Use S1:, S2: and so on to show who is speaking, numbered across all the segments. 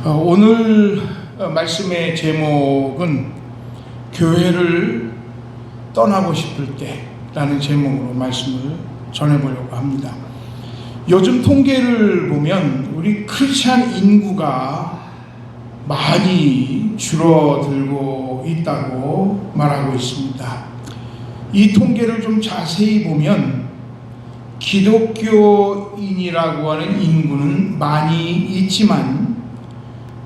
S1: 오늘 말씀의 제목은 교회를 떠나고 싶을 때라는 제목으로 말씀을 전해보려고 합니다. 요즘 통계를 보면 우리 크리스찬 인구가 많이 줄어들고 있다고 말하고 있습니다. 이 통계를 좀 자세히 보면 기독교인이라고 하는 인구는 많이 있지만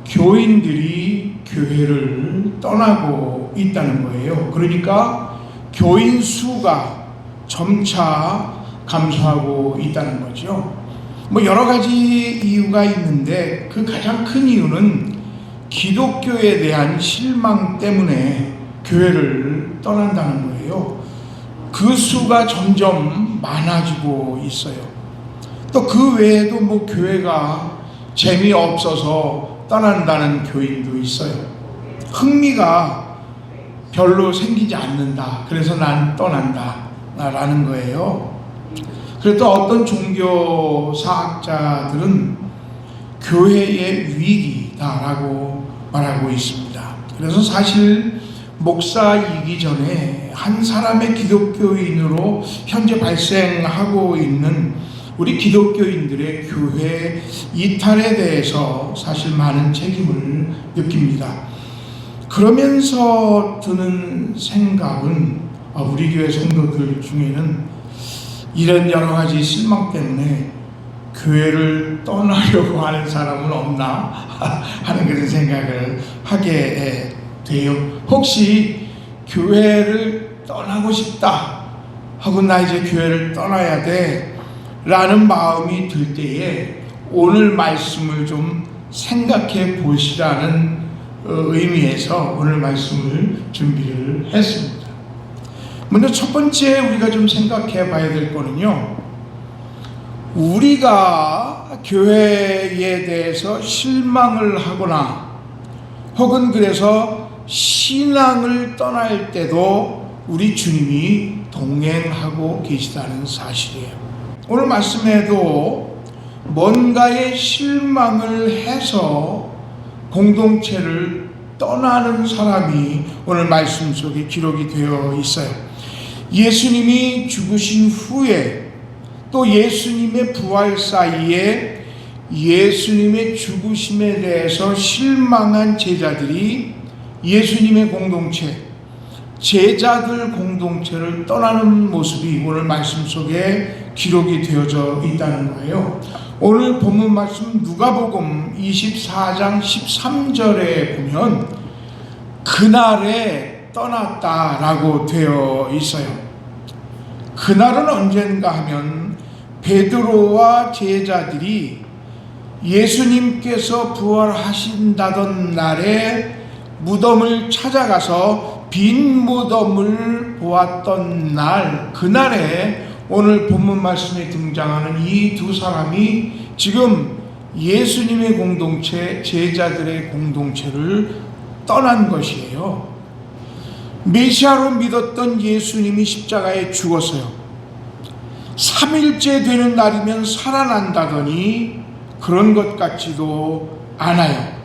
S1: 교인들이 교회를 떠나고 있다는 거예요. 그러니까 교인 수가 점차 감소하고 있다는 거죠. 여러 가지 이유가 있는데 그 가장 큰 이유는 기독교에 대한 실망 때문에 교회를 떠난다는 거예요. 그 수가 점점 많아지고 있어요. 또 그 외에도 교회가 재미없어서 떠난다는 교인도 있어요. 흥미가 별로 생기지 않는다. 그래서 난 떠난다 라는 거예요. 그래도 어떤 종교사학자들은 교회의 위기다라고 말하고 있습니다. 그래서 사실 목사이기 전에 한 사람의 기독교인으로 현재 발생하고 있는 우리 기독교인들의 교회 이탈에 대해서 사실 많은 책임을 느낍니다. 그러면서 드는 생각은 우리 교회 성도들 중에는 이런 여러 가지 실망 때문에 교회를 떠나려고 하는 사람은 없나 하는 그런 생각을 하게 돼요. 혹시 교회를 떠나고 싶다 하고 나 이제 교회를 떠나야 돼 라는 마음이 들 때에 오늘 말씀을 좀 생각해 보시라는 의미에서 오늘 말씀을 준비를 했습니다. 먼저 첫 번째 우리가 좀 생각해 봐야 될 거는요, 우리가 교회에 대해서 실망을 하거나 혹은 그래서 신앙을 떠날 때도 우리 주님이 동행하고 계시다는 사실이에요. 오늘 말씀에도 뭔가에 실망을 해서 공동체를 떠나는 사람이 오늘 말씀 속에 기록이 되어 있어요. 예수님이 죽으신 후에 또 예수님의 부활 사이에 예수님의 죽으심에 대해서 실망한 제자들이 예수님의 공동체, 제자들 공동체를 떠나는 모습이 오늘 말씀 속에 기록이 되어져 있다는 거예요. 오늘 본문 말씀 누가복음 24장 13절에 보면 그날에 떠났다라고 되어 있어요. 그날은 언젠가 하면 베드로와 제자들이 예수님께서 부활하신다던 날에 무덤을 찾아가서 빈 무덤을 보았던 날, 그날에 오늘 본문 말씀에 등장하는 이 두 사람이 지금 예수님의 공동체, 제자들의 공동체를 떠난 것이에요. 메시아로 믿었던 예수님이 십자가에 죽었어요. 3일째 되는 날이면 살아난다더니 그런 것 같지도 않아요.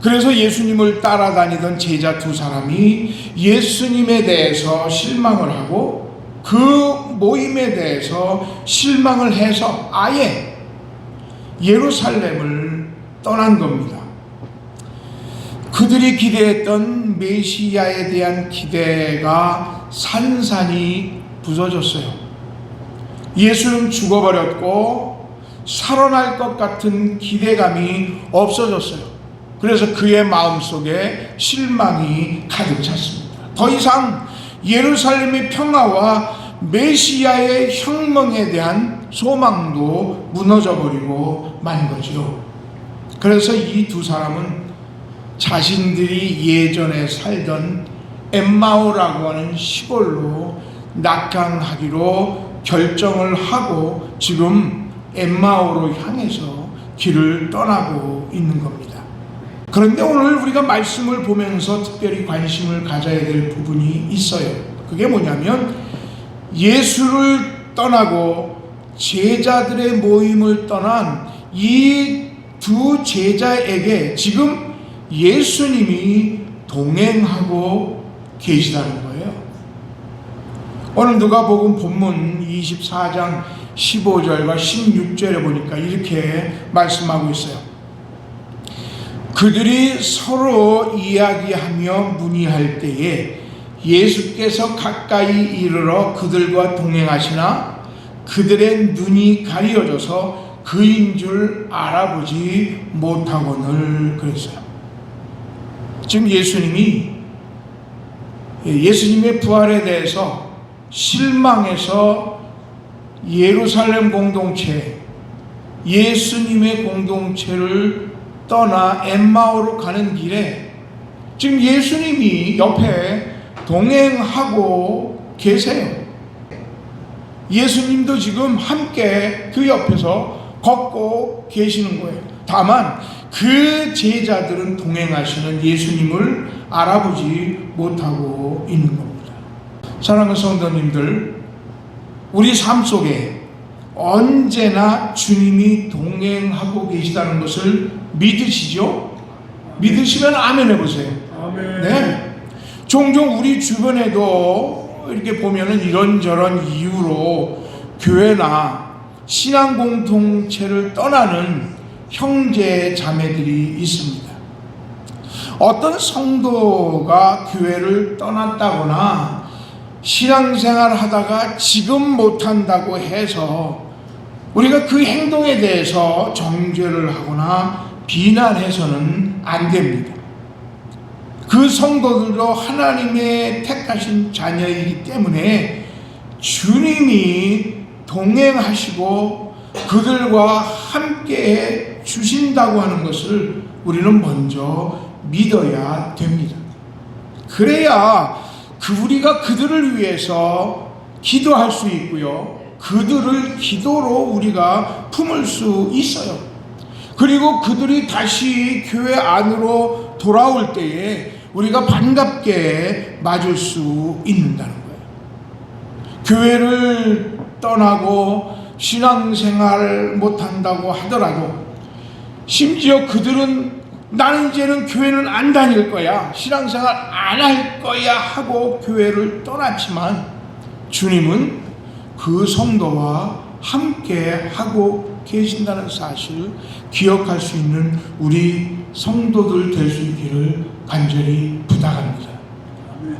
S1: 그래서 예수님을 따라다니던 제자 두 사람이 예수님에 대해서 실망을 하고 그 모임에 대해서 실망을 해서 아예 예루살렘을 떠난 겁니다. 그들이 기대했던 메시아에 대한 기대가 산산이 부서졌어요. 예수는 죽어버렸고 살아날 것 같은 기대감이 없어졌어요. 그래서 그의 마음속에 실망이 가득 찼습니다. 더 이상 예루살렘의 평화와 메시아의 혁명에 대한 소망도 무너져버리고 만 거죠. 그래서 이 두 사람은 자신들이 예전에 살던 엠마오라고 하는 시골로 낙향하기로 결정을 하고 지금 엠마오로 향해서 길을 떠나고 있는 겁니다. 그런데 오늘 우리가 말씀을 보면서 특별히 관심을 가져야 될 부분이 있어요. 그게 뭐냐면 예수를 떠나고 제자들의 모임을 떠난 이 두 제자에게 지금 예수님이 동행하고 계시다는 거예요. 오늘 누가복음 본문 24장 15절과 16절에 보니까 이렇게 말씀하고 있어요. 그들이 서로 이야기하며 문의할 때에 예수께서 가까이 이르러 그들과 동행하시나 그들의 눈이 가리어져서 그인 줄 알아보지 못하거늘 그랬어요. 지금 예수님의 부활에 대해서 실망해서 예루살렘 공동체, 예수님의 공동체를 떠나 엠마오로 가는 길에 지금 예수님이 옆에 동행하고 계세요. 예수님도 지금 함께 그 옆에서 걷고 계시는 거예요. 다만 그 제자들은 동행하시는 예수님을 알아보지 못하고 있는 겁니다. 사랑하는 성도님들, 우리 삶 속에 언제나 주님이 동행하고 계시다는 것을 믿으시죠? 믿으시면 아멘 해보세요.
S2: 아멘.
S1: 네. 종종 우리 주변에도 이렇게 보면은 이런저런 이유로 교회나 신앙 공동체를 떠나는 형제 자매들이 있습니다. 어떤 성도가 교회를 떠났다거나 신앙생활 하다가 지금 못한다고 해서 우리가 그 행동에 대해서 정죄를 하거나 비난해서는 안 됩니다. 그 성도들도 하나님의 택하신 자녀이기 때문에 주님이 동행하시고 그들과 함께 주신다고 하는 것을 우리는 먼저 믿어야 됩니다. 그래야 우리가 그들을 위해서 기도할 수 있고요. 그들을 기도로 우리가 품을 수 있어요. 그리고 그들이 다시 교회 안으로 돌아올 때에 우리가 반갑게 맞을 수 있는다는 거예요. 교회를 떠나고 신앙생활 못한다고 하더라도 심지어 그들은 나는 이제는 교회는 안 다닐 거야, 신앙생활 안 할 거야 하고 교회를 떠났지만 주님은 그 성도와 함께 하고 계신다는 사실을 기억할 수 있는 우리 성도들 될 수 있기를 간절히 부탁합니다.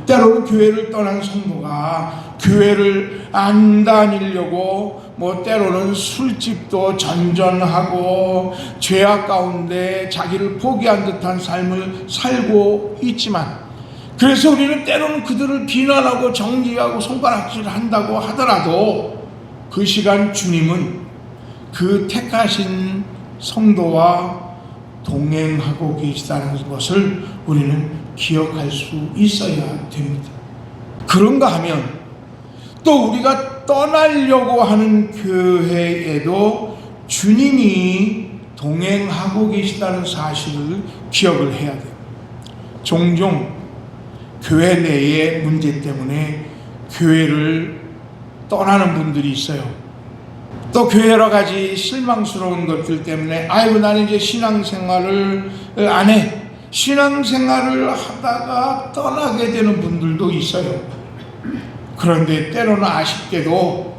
S1: 때로는 교회를 떠난 성도가 교회를 안 다니려고 때로는 술집도 전전하고 죄악 가운데 자기를 포기한 듯한 삶을 살고 있지만, 그래서 우리는 때로는 그들을 비난하고 정죄하고 손가락질 한다고 하더라도 그 시간 주님은 그 택하신 성도와 동행하고 계시다는 것을 우리는 기억할 수 있어야 됩니다. 그런가 하면 또 우리가 떠나려고 하는 교회에도 주님이 동행하고 계시다는 사실을 기억을 해야 돼요. 종종 교회 내의 문제 때문에 교회를 떠나는 분들이 있어요. 또 교회 여러 가지 실망스러운 것들 때문에 아이고 나는 이제 신앙생활을 안 해, 신앙생활을 하다가 떠나게 되는 분들도 있어요. 그런데 때로는 아쉽게도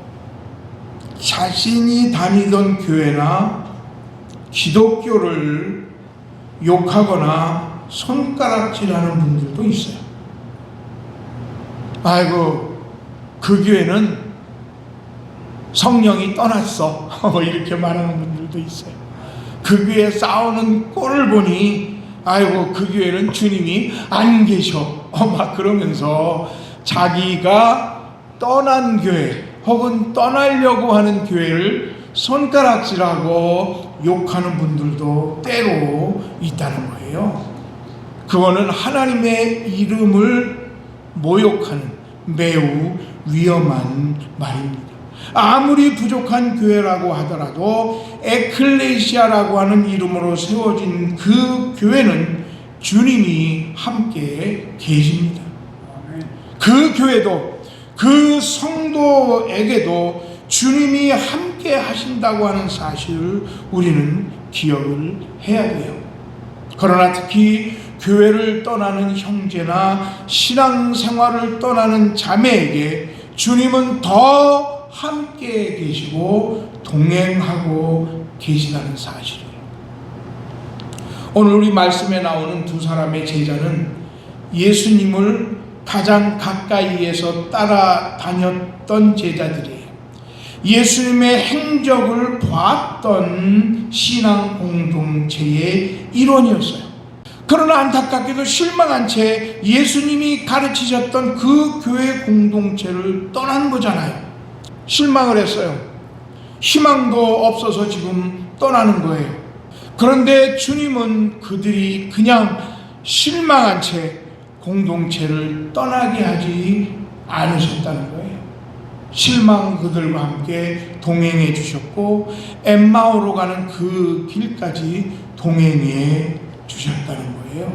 S1: 자신이 다니던 교회나 기독교를 욕하거나 손가락질하는 분들도 있어요. 아이고 그 교회는 성령이 떠났어 이렇게 말하는 분들도 있어요. 그 교회 싸우는 꼴을 보니 아이고 그 교회는 주님이 안 계셔 막 그러면서 자기가 떠난 교회 혹은 떠나려고 하는 교회를 손가락질하고 욕하는 분들도 때로 있다는 거예요. 그거는 하나님의 이름을 모욕하는 매우 위험한 말입니다. 아무리 부족한 교회라고 하더라도 에클레시아라고 하는 이름으로 세워진 그 교회는 주님이 함께 계십니다. 그 교회도 그 성도에게도 주님이 함께 하신다고 하는 사실을 우리는 기억을 해야 돼요. 그러나 특히 교회를 떠나는 형제나 신앙생활을 떠나는 자매에게 주님은 더 함께 계시고 동행하고 계시다는 사실이에요. 오늘 우리 말씀에 나오는 두 사람의 제자는 예수님을 가장 가까이에서 따라다녔던 제자들이에요. 예수님의 행적을 봤던 신앙 공동체의 일원이었어요. 그러나 안타깝게도 실망한 채 예수님이 가르치셨던 그 교회 공동체를 떠난 거잖아요. 실망을 했어요. 희망도 없어서 지금 떠나는 거예요. 그런데 주님은 그들이 그냥 실망한 채 공동체를 떠나게 하지 않으셨다는 거예요. 실망 그들과 함께 동행해 주셨고 엠마오로 가는 그 길까지 동행해 주셨다는 거예요.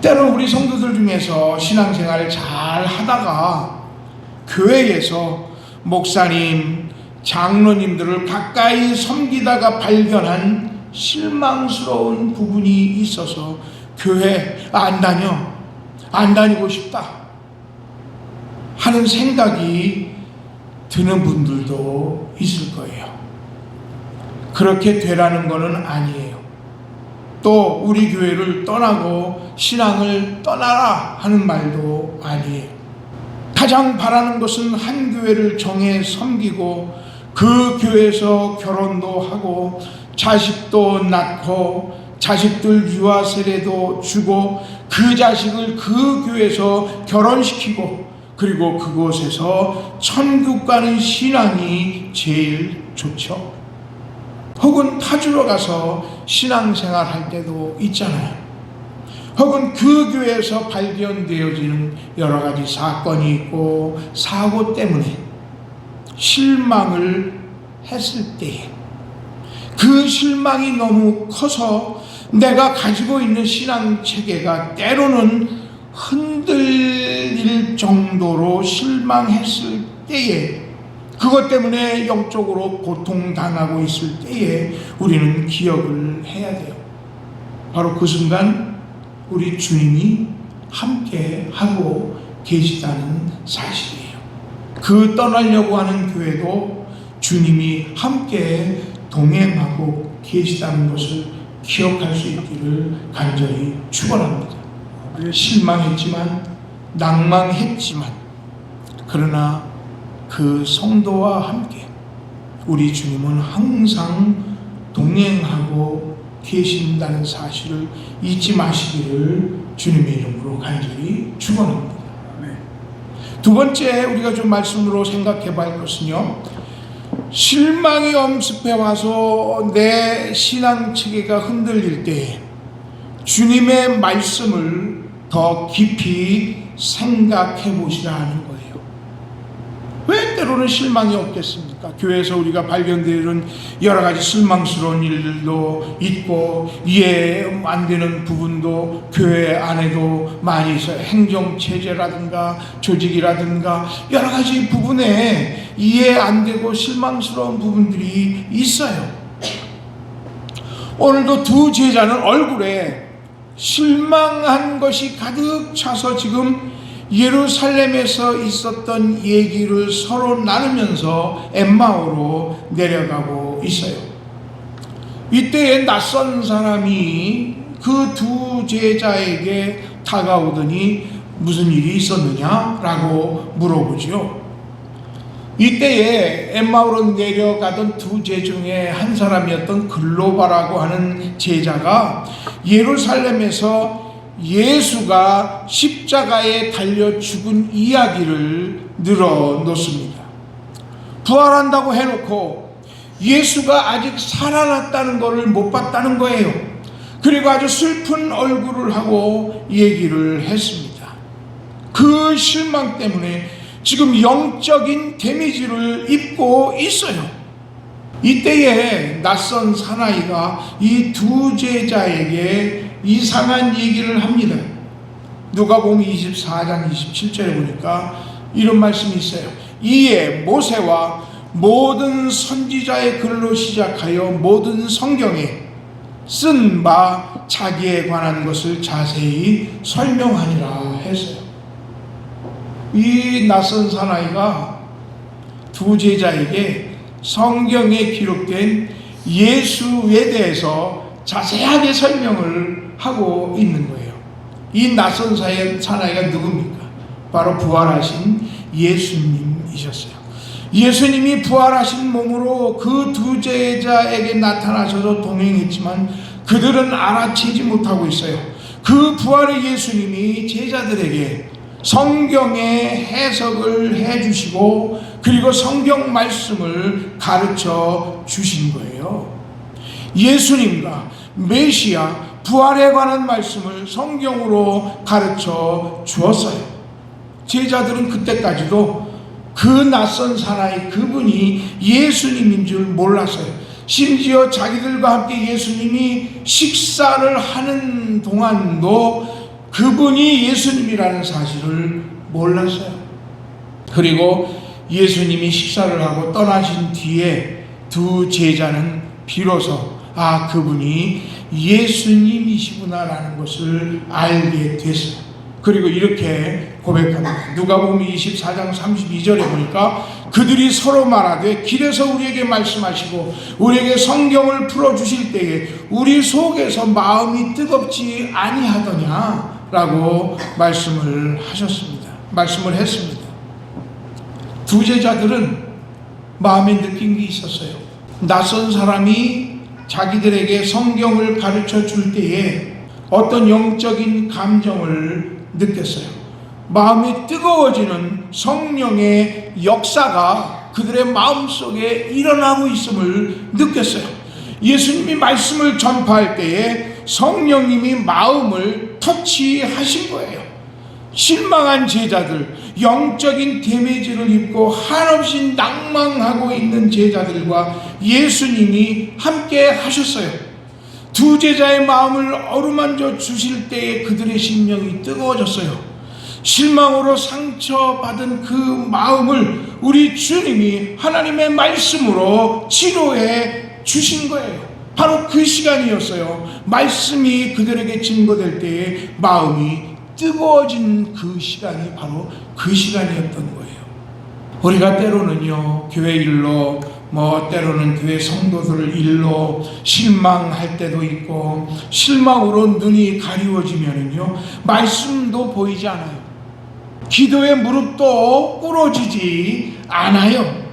S1: 때로는 우리 성도들 중에서 신앙생활을 잘 하다가 교회에서 목사님, 장로님들을 가까이 섬기다가 발견한 실망스러운 부분이 있어서 교회 안 다니고 싶다 하는 생각이 드는 분들도 있을 거예요. 그렇게 되라는 것은 아니에요. 또 우리 교회를 떠나고 신앙을 떠나라 하는 말도 아니에요. 가장 바라는 것은 한 교회를 정해 섬기고 그 교회에서 결혼도 하고 자식도 낳고 자식들 유아 세례도 주고 그 자식을 그 교회에서 결혼시키고 그리고 그곳에서 천국 가는 신앙이 제일 좋죠. 혹은 타주로 가서 신앙생활 할 때도 있잖아요. 혹은 그 교회에서 발견되어지는 여러 가지 사건이 있고 사고 때문에 실망을 했을 때에 그 실망이 너무 커서 내가 가지고 있는 신앙 체계가 때로는 흔들릴 정도로 실망했을 때에 그것 때문에 영적으로 고통당하고 있을 때에 우리는 기억을 해야 돼요. 바로 그 순간 우리 주님이 함께 하고 계시다는 사실이에요. 그 떠나려고 하는 교회도 주님이 함께 동행하고 계시다는 것을 기억할 수 있기를 간절히 축원합니다. 실망했지만 낭망했지만 그러나 그 성도와 함께 우리 주님은 항상 동행하고 계신다는 사실을 잊지 마시기를 주님의 이름으로 간절히 축원합니다. 두 번째 우리가 좀 말씀으로 생각해 볼 것은요, 실망이 엄습해 와서 내 신앙 체계가 흔들릴 때 주님의 말씀을 더 깊이 생각해 보시라 하는 거예요. 왜 때로는 실망이 없겠습니까? 교회에서 우리가 발견되는 여러 가지 실망스러운 일들도 있고 이해 안 되는 부분도 교회 안에도 많이 있어요. 행정체제라든가 조직이라든가 여러 가지 부분에 이해 안 되고 실망스러운 부분들이 있어요. 오늘도 두 제자는 얼굴에 실망한 것이 가득 차서 지금 예루살렘에서 있었던 얘기를 서로 나누면서 엠마오로 내려가고 있어요. 이때에 낯선 사람이 그 두 제자에게 다가오더니 무슨 일이 있었느냐라고 물어보죠. 이때에 엠마오로 내려가던 두 제자 중에 한 사람이었던 글로바라고 하는 제자가 예루살렘에서 예수가 십자가에 달려 죽은 이야기를 늘어놓습니다. 부활한다고 해놓고 예수가 아직 살아났다는 것을 못 봤다는 거예요. 그리고 아주 슬픈 얼굴을 하고 얘기를 했습니다. 그 실망 때문에 지금 영적인 데미지를 입고 있어요. 이때에 낯선 사나이가 이 두 제자에게 이상한 얘기를 합니다. 누가복음 24장 27절에 보니까 이런 말씀이 있어요. 이에 모세와 모든 선지자의 글로 시작하여 모든 성경에 쓴 바 자기에 관한 것을 자세히 설명하니라 했어요. 이 낯선 사나이가 두 제자에게 성경에 기록된 예수에 대해서 자세하게 설명을 하고 있는 거예요. 이 낯선 사나이가 누굽니까? 바로 부활하신 예수님이셨어요. 예수님이 부활하신 몸으로 그 두 제자에게 나타나셔서 동행했지만 그들은 알아채지 못하고 있어요. 그 부활의 예수님이 제자들에게 성경의 해석을 해주시고 그리고 성경 말씀을 가르쳐 주신 거예요. 예수님과 메시아 부활에 관한 말씀을 성경으로 가르쳐 주었어요. 제자들은 그때까지도 그 낯선 사나이 그분이 예수님인 줄 몰랐어요. 심지어 자기들과 함께 예수님이 식사를 하는 동안도 그분이 예수님이라는 사실을 몰랐어요. 그리고 예수님이 식사를 하고 떠나신 뒤에 두 제자는 비로소 그분이 예수님이시구나라는 것을 알게 됐어요. 그리고 이렇게 고백합니다. 누가복음 24장 32절에 보니까 그들이 서로 말하되 길에서 우리에게 말씀하시고 우리에게 성경을 풀어주실 때에 우리 속에서 마음이 뜨겁지 아니하더냐 라고 말씀을 했습니다. 두 제자들은 마음에 느낀 게 있었어요. 낯선 사람이 자기들에게 성경을 가르쳐 줄 때에 어떤 영적인 감정을 느꼈어요. 마음이 뜨거워지는 성령의 역사가 그들의 마음속에 일어나고 있음을 느꼈어요. 예수님이 말씀을 전파할 때에 성령님이 마음을 터치하신 거예요. 실망한 제자들, 영적인 데미지를 입고 한없이 낭망하고 있는 제자들과 예수님이 함께 하셨어요. 두 제자의 마음을 어루만져 주실 때에 그들의 심령이 뜨거워졌어요. 실망으로 상처받은 그 마음을 우리 주님이 하나님의 말씀으로 치료해 주신 거예요. 바로 그 시간이었어요. 말씀이 그들에게 증거될 때에 마음이 뜨거워진 그 시간이 바로 그 시간이었던 거예요. 우리가 때로는요, 교회 일로 때로는 교회 성도들 일로 실망할 때도 있고 실망으로 눈이 가리워지면은요 말씀도 보이지 않아요. 기도의 무릎도 꿇어지지 않아요.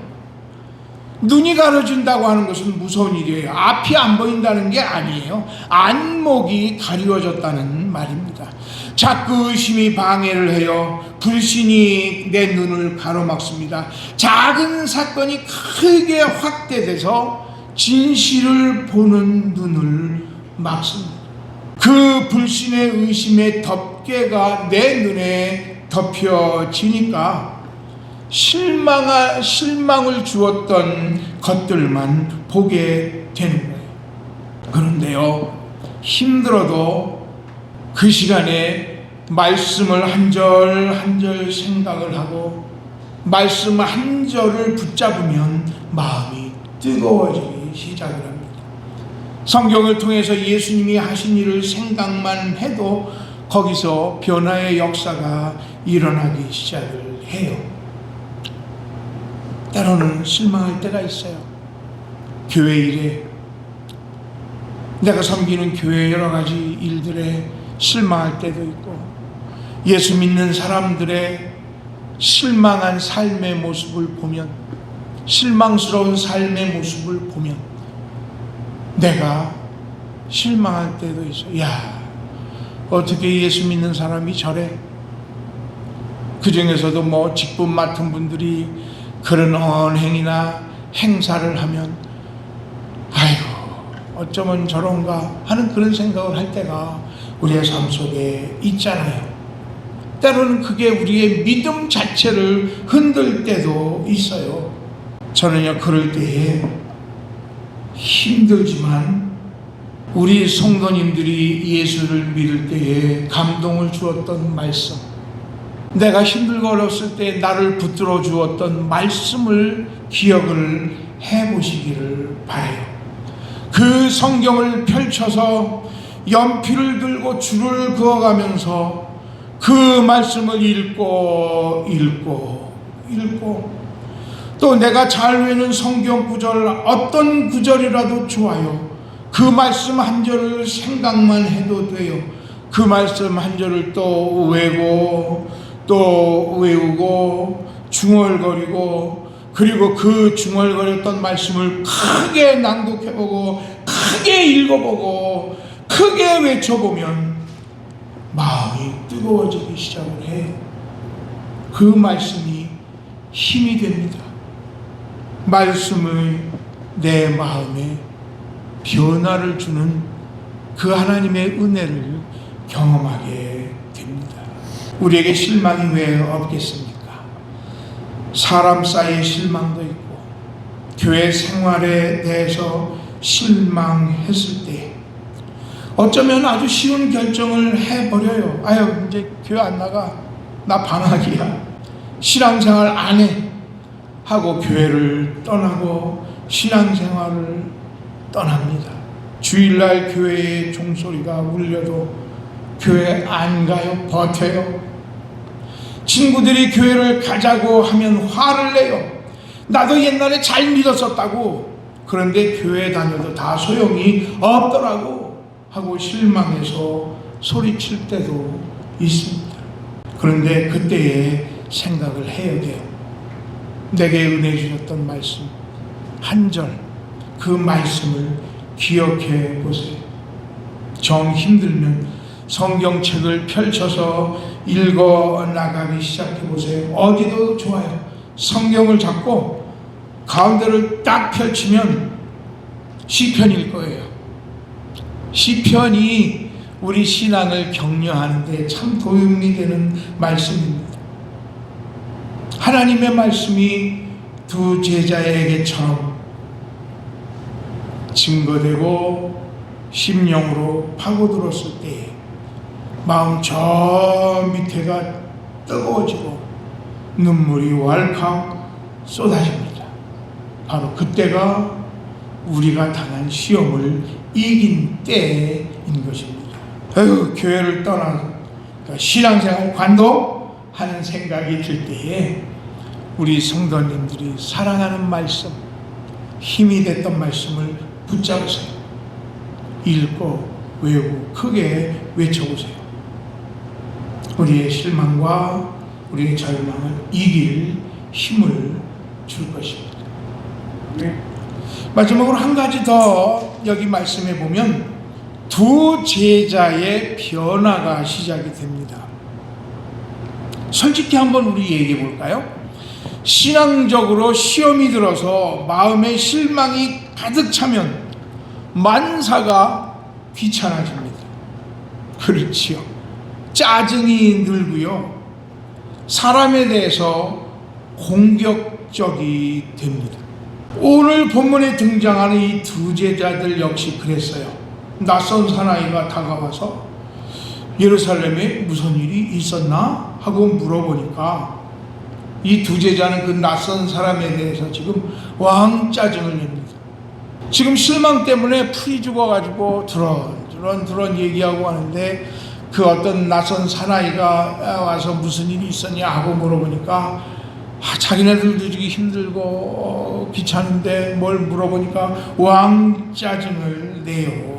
S1: 눈이 가려진다고 하는 것은 무서운 일이에요. 앞이 안 보인다는 게 아니에요. 안목이 가리워졌다는 말입니다. 자꾸 의심이 방해를 해요. 불신이 내 눈을 가로막습니다. 작은 사건이 크게 확대돼서 진실을 보는 눈을 막습니다. 그 불신의 의심의 덮개가 내 눈에 덮여지니까 실망을 주었던 것들만 보게 되는 거예요. 그런데요, 힘들어도 그 시간에 말씀을 한 절 한 절 생각을 하고 말씀 한 절을 붙잡으면 마음이 뜨거워지기 시작을 합니다. 성경을 통해서 예수님이 하신 일을 생각만 해도 거기서 변화의 역사가 일어나기 시작을 해요. 때로는 실망할 때가 있어요. 교회 일에, 내가 섬기는 교회 여러 가지 일들에 실망할 때도 있고, 예수 믿는 사람들의 실망한 삶의 모습을 보면, 실망스러운 삶의 모습을 보면 내가 실망할 때도 있어요. 야, 어떻게 예수 믿는 사람이 저래? 그 중에서도 직분 맡은 분들이 그런 언행이나 행사를 하면 아이고 어쩌면 저런가 하는 그런 생각을 할 때가 우리의 삶 속에 있잖아요. 때로는 그게 우리의 믿음 자체를 흔들 때도 있어요. 저는요, 그럴 때에 힘들지만 우리 성도님들이 예수를 믿을 때에 감동을 주었던 말씀, 내가 힘들고 어렸을 때 나를 붙들어 주었던 말씀을 기억을 해보시기를 바라요. 그 성경을 펼쳐서 연필을 들고 줄을 그어가면서 그 말씀을 읽고 또 내가 잘 외우는 성경 구절, 어떤 구절이라도 좋아요. 그 말씀 한 절을 생각만 해도 돼요. 그 말씀 한 절을 또 외우고 중얼거리고, 그리고 그 중얼거렸던 말씀을 크게 낭독해보고 크게 읽어보고 크게 외쳐보면 마음이 뜨거워지기 시작을 해요. 그 말씀이 힘이 됩니다. 말씀의 내 마음에 변화를 주는 그 하나님의 은혜를 경험하게 됩니다. 우리에게 실망이 왜 없겠습니까? 사람 사이의 실망도 있고 교회 생활에 대해서 실망했을 때 어쩌면 아주 쉬운 결정을 해버려요. 아유, 이제 교회 안 나가, 나 방학이야, 신앙생활 안 해 하고 교회를 떠나고 신앙생활을 떠납니다. 주일날 교회의 종소리가 울려도 교회 안 가요. 버텨요. 친구들이 교회를 가자고 하면 화를 내요. 나도 옛날에 잘 믿었었다고. 그런데 교회 다녀도 다 소용이 없더라고 하고 실망해서 소리칠 때도 있습니다. 그런데 그때에 생각을 해야 돼요. 내게 은혜 주셨던 말씀 한 절, 그 말씀을 기억해 보세요. 정 힘들면 성경책을 펼쳐서 읽어 나가기 시작해 보세요. 어디도 좋아요. 성경을 잡고 가운데를 딱 펼치면 시편일 거예요. 시편이 우리 신앙을 격려하는데 참 도움이 되는 말씀입니다. 하나님의 말씀이 두 제자에게처럼 증거되고 심령으로 파고들었을 때 마음 저 밑에가 뜨거워지고 눈물이 왈칵 쏟아집니다. 바로 그때가 우리가 당한 시험을 이긴 때인 것입니다. 교회를 떠나 신앙생활 관도하는 생각이 들 때에 우리 성도님들이 사랑하는 말씀, 힘이 됐던 말씀을 붙잡으세요. 읽고 외우고 크게 외쳐보세요. 우리의 실망과 우리의 절망을 이길 힘을 줄 것입니다. 네. 마지막으로 한 가지 더 여기 말씀해 보면 두 제자의 변화가 시작이 됩니다. 솔직히 한번 우리 얘기해 볼까요? 신앙적으로 시험이 들어서 마음에 실망이 가득 차면 만사가 귀찮아집니다. 그렇지요. 짜증이 늘고요. 사람에 대해서 공격적이 됩니다. 오늘 본문에 등장하는 이 두 제자들 역시 그랬어요. 낯선 사나이가 다가와서 예루살렘에 무슨 일이 있었나 하고 물어보니까 이 두 제자는 그 낯선 사람에 대해서 지금 왕짜증을 냅니다. 지금 실망 때문에 풀이 죽어가지고 드런 얘기하고 하는데 그 어떤 낯선 사나이가 와서 무슨 일이 있었냐 하고 물어보니까 자기네들도 지금 힘들고 귀찮은데 뭘 물어보니까 왕짜증을 내요.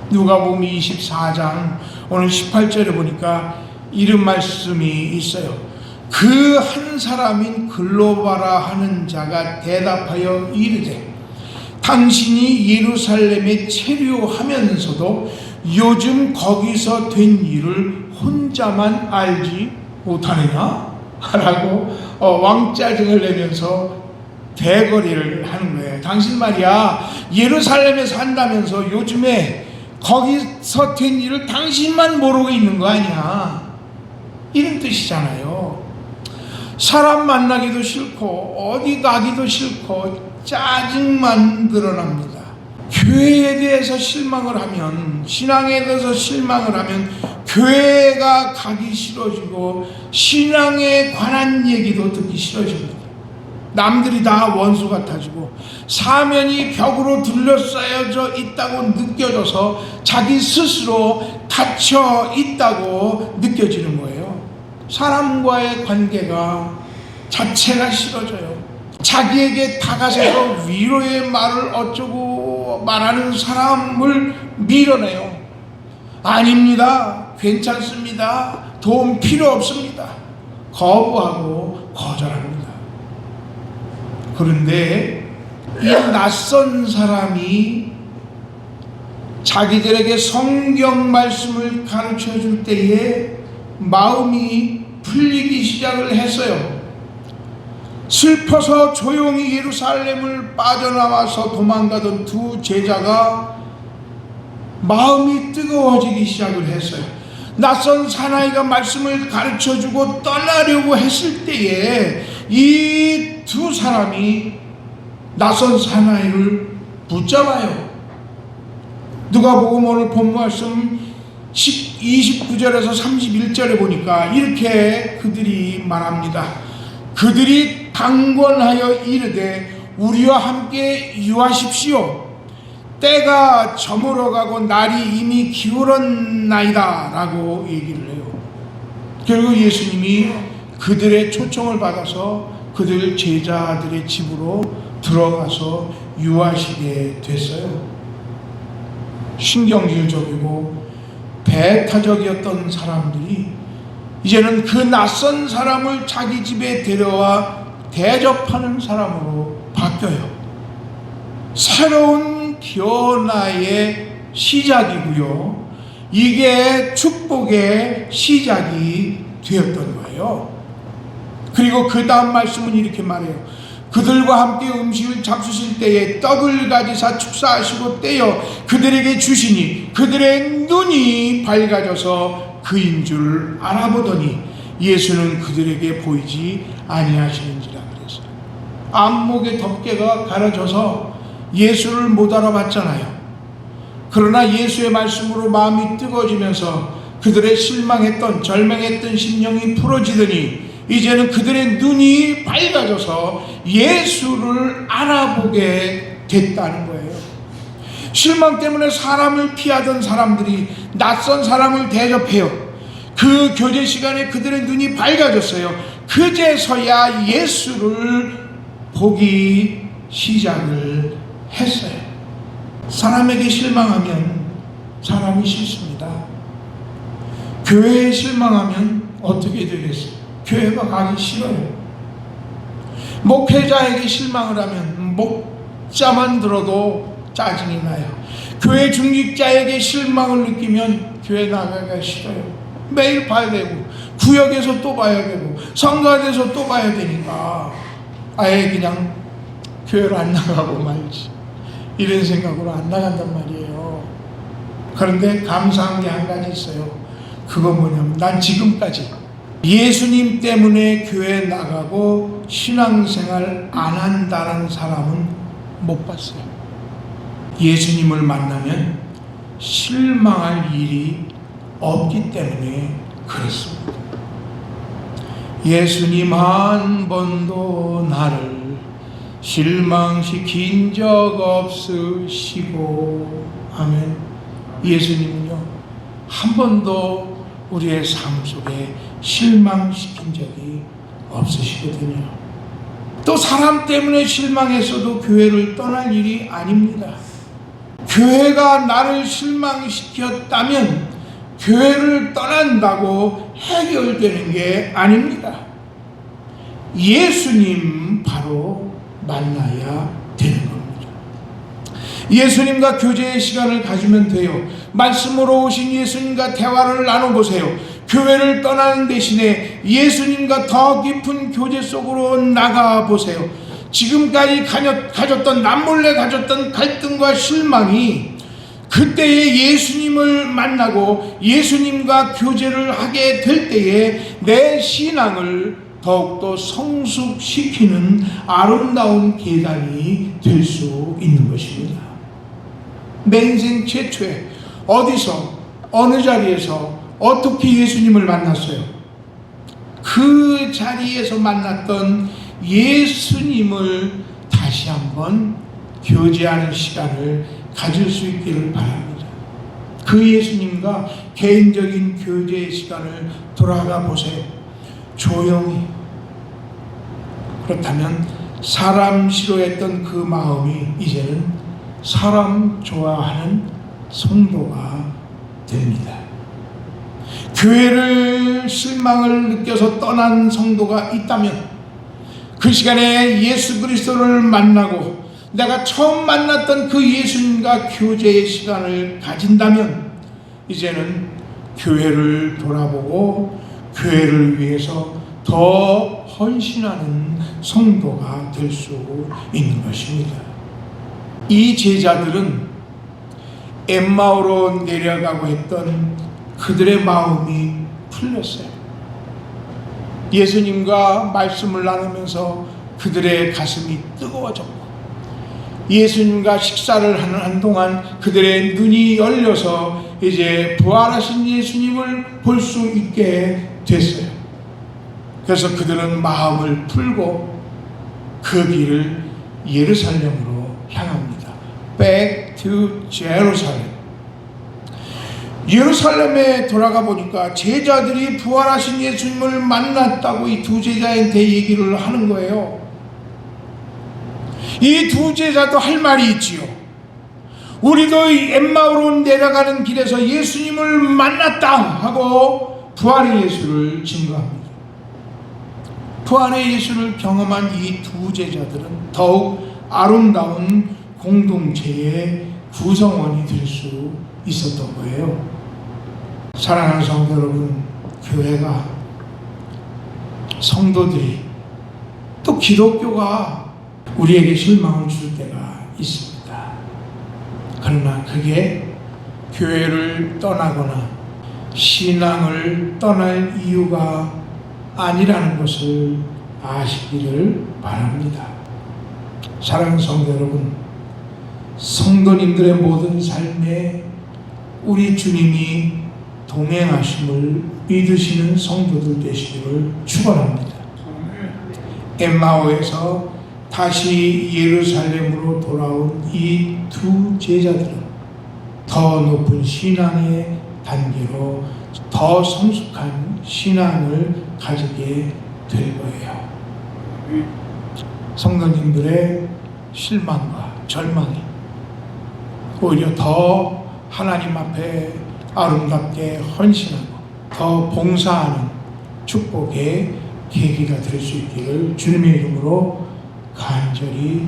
S1: 누가복음 24장 오늘 18절에 보니까 이런 말씀이 있어요. 그 한 사람인 글로바라 하는 자가 대답하여 이르되 당신이 예루살렘에 체류하면서도 요즘 거기서 된 일을 혼자만 알지 못하느냐? 라고 왕짜증을 내면서 대거리를 하는 거예요. 당신 말이야 예루살렘에 산다면서 요즘에 거기서 된 일을 당신만 모르고 있는 거 아니야, 이런 뜻이잖아요. 사람 만나기도 싫고 어디 가기도 싫고 짜증만 늘어납니다. 교회에 대해서 실망을 하면, 신앙에 대해서 실망을 하면 교회가 가기 싫어지고 신앙에 관한 얘기도 듣기 싫어집니다. 남들이 다 원수 같아지고 사면이 벽으로 둘러싸여져 있다고 느껴져서 자기 스스로 갇혀 있다고 느껴지는 거예요. 사람과의 관계가 자체가 싫어져요. 자기에게 다가서서 위로의 말을 어쩌고 말하는 사람을 밀어내요. 아닙니다. 괜찮습니다. 도움 필요 없습니다. 거부하고 거절합니다. 그런데 이 낯선 사람이 자기들에게 성경 말씀을 가르쳐 줄 때에 마음이 풀리기 시작을 했어요. 슬퍼서 조용히 예루살렘을 빠져나와서 도망가던 두 제자가 마음이 뜨거워지기 시작을 했어요. 낯선 사나이가 말씀을 가르쳐주고 떠나려고 했을 때에 이 두 사람이 낯선 사나이를 붙잡아요. 누가복음 오늘 본 말씀 29절에서 31절에 보니까 이렇게 그들이 말합니다. 그들이 강권하여 이르되 우리와 함께 유하십시오. 때가 저물어가고 날이 이미 기울었나이다 라고 얘기를 해요. 결국 예수님이 그들의 초청을 받아서 그들 제자들의 집으로 들어가서 유하시게 됐어요. 신경질적이고 배타적이었던 사람들이 이제는 그 낯선 사람을 자기 집에 데려와 대접하는 사람으로 바뀌어요. 새로운 변화의 시작이고요. 이게 축복의 시작이 되었던 거예요. 그리고 그 다음 말씀은 이렇게 말해요. 그들과 함께 음식을 잡수실 때에 떡을 가지사 축사하시고 떼어 그들에게 주시니 그들의 눈이 밝아져서 그인 줄 알아보더니 예수는 그들에게 보이지 아니하시는지라 그랬어요. 안목의 덮개가 가려져서 예수를 못 알아봤잖아요. 그러나 예수의 말씀으로 마음이 뜨거워지면서 그들의 실망했던 절망했던 심령이 풀어지더니 이제는 그들의 눈이 밝아져서 예수를 알아보게 됐다는 거예요. 실망 때문에 사람을 피하던 사람들이 낯선 사람을 대접해요. 그 교제 시간에 그들의 눈이 밝아졌어요. 그제서야 예수를 보기 시작을 했어요. 사람에게 실망하면 사람이 싫습니다. 교회에 실망하면 어떻게 되겠어요? 교회가 가기 싫어요. 목회자에게 실망을 하면 목자만 들어도 짜증이 나요. 교회 중직자에게 실망을 느끼면 교회 나가기가 싫어요. 매일 봐야 되고 구역에서 또 봐야 되고 성가대에서 또 봐야 되니까 아예 그냥 교회를 안 나가고 말지 이런 생각으로 안 나간단 말이에요. 그런데 감사한 게 한 가지 있어요. 그건 뭐냐면 난 지금까지 예수님 때문에 교회 나가고 신앙생활 안 한다는 사람은 못 봤어요. 예수님을 만나면 실망할 일이 없기 때문에 그렇습니다. 예수님 한 번도 나를 실망시킨 적 없으시고 아멘. 예수님은요 한 번도 우리의 삶 속에 실망시킨 적이 없으시거든요. 또 사람 때문에 실망했어도 교회를 떠날 일이 아닙니다. 교회가 나를 실망시켰다면 교회를 떠난다고 해결되는 게 아닙니다. 예수님 바로 만나야 되는 겁니다. 예수님과 교제의 시간을 가지면 돼요. 말씀으로 오신 예수님과 대화를 나눠보세요. 교회를 떠나는 대신에 예수님과 더 깊은 교제 속으로 나가보세요. 지금까지 가졌던 남몰래 가졌던 갈등과 실망이 그때에 예수님을 만나고 예수님과 교제를 하게 될 때에 내 신앙을 더욱더 성숙시키는 아름다운 계단이 될 수 있는 것입니다. 내 인생 최초에 어디서 어느 자리에서 어떻게 예수님을 만났어요? 그 자리에서 만났던 예수님을 다시 한번 교제하는 시간을 가질 수 있기를 바랍니다. 그 예수님과 개인적인 교제의 시간을 돌아가 보세요. 조용히. 그렇다면 사람 싫어했던 그 마음이 이제는 사람 좋아하는 성도가 됩니다. 교회를 실망을 느껴서 떠난 성도가 있다면 그 시간에 예수 그리스도를 만나고 내가 처음 만났던 그 예수님과 교제의 시간을 가진다면 이제는 교회를 돌아보고 교회를 위해서 더 헌신하는 성도가 될 수 있는 것입니다. 이 제자들은 엠마오로 내려가고 했던 그들의 마음이 풀렸어요. 예수님과 말씀을 나누면서 그들의 가슴이 뜨거워졌고 예수님과 식사를 하는 한동안 그들의 눈이 열려서 이제 부활하신 예수님을 볼 수 있게 됐어요. 그래서 그들은 마음을 풀고 그 길을 예루살렘으로 향합니다. Back to Jerusalem. 예루살렘에 돌아가 보니까 제자들이 부활하신 예수님을 만났다고 이 두 제자한테 얘기를 하는 거예요. 이 두 제자도 할 말이 있지요. 우리도 이 엠마오로 내려가는 길에서 예수님을 만났다 하고 부활의 예수를 증거합니다. 부활의 예수를 경험한 이 두 제자들은 더욱 아름다운 공동체의 구성원이 될 수 있었던 거예요. 사랑하는 성도 여러분, 교회가, 성도들이, 또 기독교가 우리에게 실망을 줄 때가 있습니다. 그러나 그게 교회를 떠나거나 신앙을 떠날 이유가 아니라는 것을 아시기를 바랍니다. 사랑하는 성도 여러분, 성도님들의 모든 삶에 우리 주님이 동행하심을 믿으시는 성도들 되시기를 축원합니다. 엠마오에서 다시 예루살렘으로 돌아온 이 두 제자들은 더 높은 신앙의 단계로 더 성숙한 신앙을 가지게 될 거예요. 성도님들의 실망과 절망이 오히려 더 하나님 앞에 아름답게 헌신하고 더 봉사하는 축복의 계기가 될 수 있기를 주님의 이름으로 간절히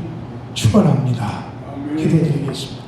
S1: 축원합니다. 기도드리겠습니다.